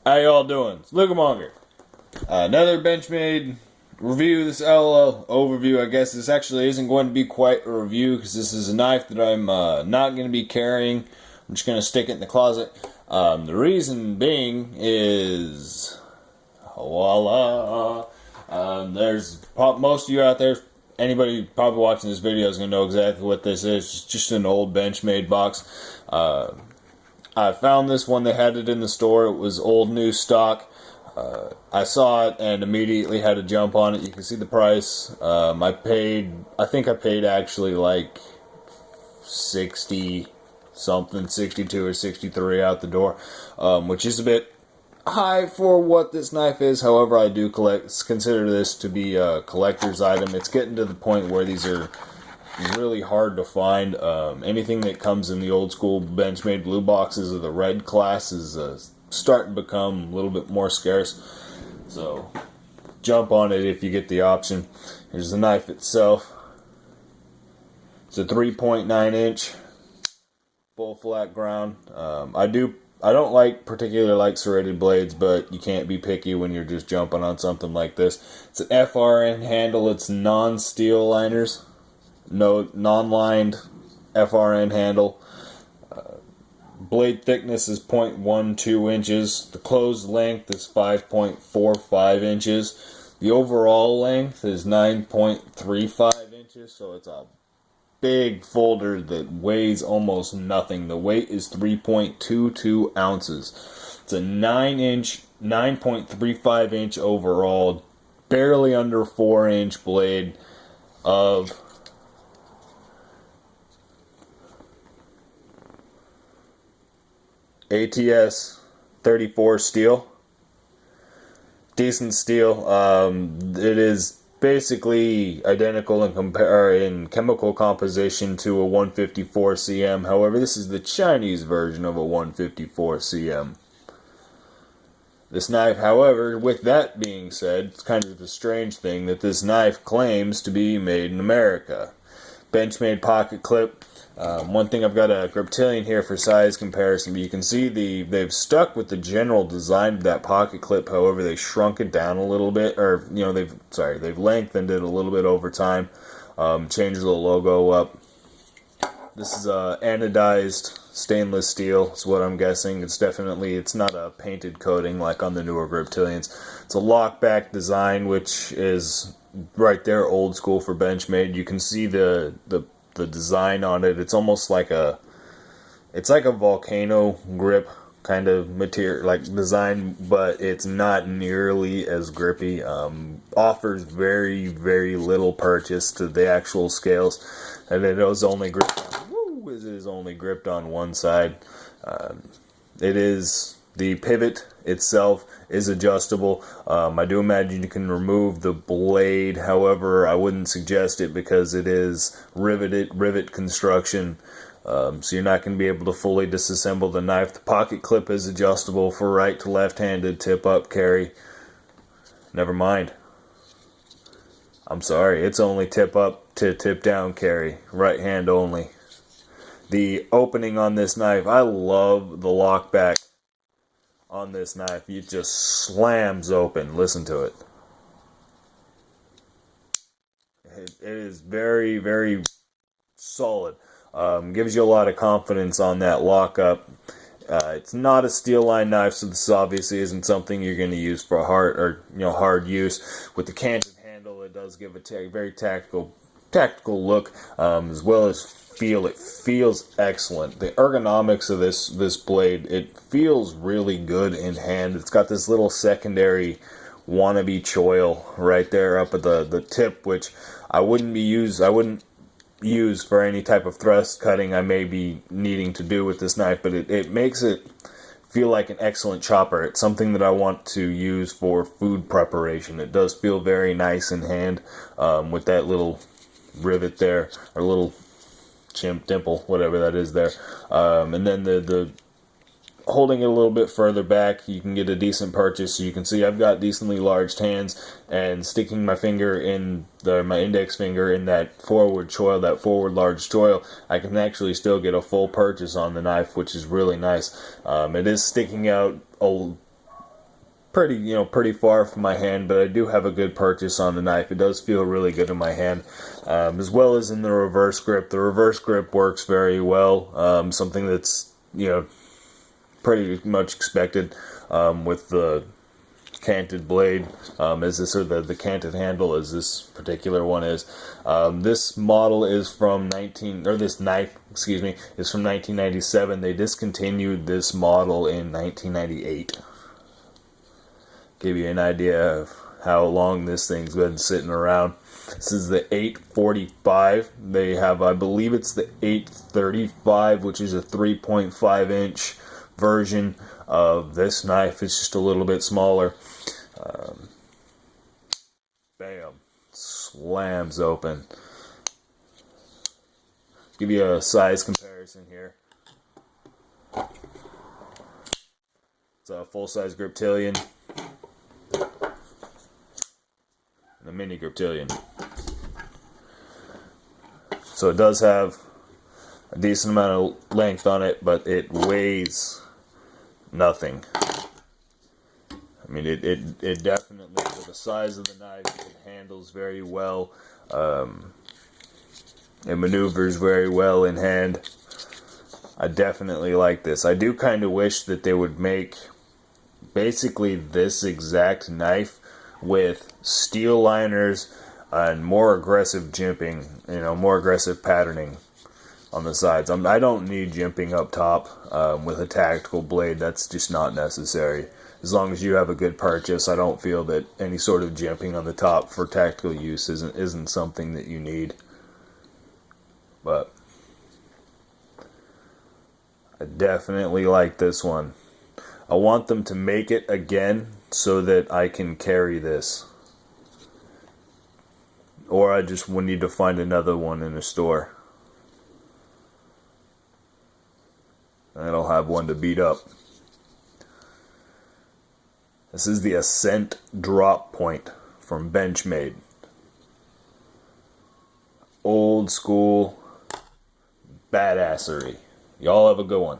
How y'all doing? It's Lugamonger. Another Benchmade review. This LL overview, I guess this actually isn't going to be quite a review because this is a knife that I'm not going to be carrying. I'm just going to stick it in the closet. The reason being is, voila, there's most of you out there, anybody probably watching this video is going to know exactly what this is. It's just an old Benchmade box. I found this one, they had it in the store, it was old new stock. I saw it and immediately had to jump on it. You can see the price. I think I paid actually like 60 something, 62 or 63 out the door, which is a bit high for what this knife is. However, I do consider this to be a collector's item. It's getting to the point where these are really hard to find. Anything that comes in the old school Benchmade blue boxes of the red class is starting to become a little bit more scarce. So jump on it if you get the option. Here's the knife itself. It's a 3.9 inch full flat ground. I don't particularly like serrated blades, but you can't be picky when you're just jumping on something like this. It's an FRN handle. It's non-steel liners. No, non-lined FRN handle. Blade thickness is 0.12 inches. The closed length is 5.45 inches. The overall length is 9.35 inches, so it's a big folder that weighs almost nothing. The weight is 3.22 ounces. It's a 9.35 inch overall, barely under 4-inch blade of ATS 34 steel. Decent steel. It is basically identical in chemical composition to a 154 cm. However, this is the Chinese version of a 154 cm. This knife, however, with that being said, it's kind of a strange thing that this knife claims to be made in America. Benchmade pocket clip. One thing, I've got a Griptilian here for size comparison, but you can see they've stuck with the general design of that pocket clip. However, they shrunk it down a little bit, or they've lengthened it a little bit over time. Changed the logo up. This is anodized stainless steel. Is what I'm guessing. It's not a painted coating like on the newer Griptilians. It's a lockback design, which is right there old school for Benchmade. You can see the design on it. It's almost like it's like a volcano grip kind of material, like design, but it's not nearly as grippy. Offers very, very little purchase to the actual scales, and it is only gripped on one side. The pivot itself is adjustable. I do imagine you can remove the blade. However, I wouldn't suggest it because it is rivet construction. So you're not going to be able to fully disassemble the knife. The pocket clip is adjustable for right to left-handed tip up carry. Never mind. I'm sorry, it's only tip up to tip down carry. Right hand only. The opening on this knife, I love the lockback on this knife. It just slams open. Listen to it. It is very, very solid. Gives you a lot of confidence on that lockup. It's not a steel line knife, so this obviously isn't something you're going to use for hard use. With the canted handle, it does give a very tactical look, as well as feel. It feels excellent. The ergonomics of this blade, it feels really good in hand. It's got this little secondary wannabe choil right there up at the tip, which I wouldn't use for any type of thrust cutting I may be needing to do with this knife, but it makes it feel like an excellent chopper. It's something that I want to use for food preparation. It does feel very nice in hand, with that little rivet there, or little chimp dimple, whatever that is there, and then the holding it a little bit further back, you can get a decent purchase. So you can see I've got decently large hands, and sticking my index finger in that forward choil, that forward large choil, I can actually still get a full purchase on the knife, which is really nice. It is sticking out pretty far from my hand, but I do have a good purchase on the knife. It does feel really good in my hand, as well as in the reverse grip. The reverse grip works very well. Something that's pretty much expected with the canted blade, as this, or the canted handle as this particular one is. This model is from this knife, excuse me, is from 1997. They discontinued this model in 1998. Give you an idea of how long this thing's been sitting around. This is the 845. They have, I believe it's the 835, which is a 3.5 inch version of this knife. It's just a little bit smaller. Bam. Slams open. Give you a size comparison here. It's a full-size Griptilian. A mini Griptilian. So it does have a decent amount of length on it, but it weighs nothing. I mean, it definitely, for the size of the knife, it handles very well. It maneuvers very well in hand. I definitely like this. I do kind of wish that they would make basically this exact knife with steel liners and more aggressive jimping, more aggressive patterning on the sides. I don't need jimping up top with a tactical blade. That's just not necessary. As long as you have a good purchase, I don't feel that any sort of jimping on the top for tactical use isn't something that you need. But I definitely like this one. I want them to make it again so that I can carry this. Or I just would need to find another one in a store. And I'll have one to beat up. This is the Ascent drop point from Benchmade. Old school badassery. Y'all have a good one.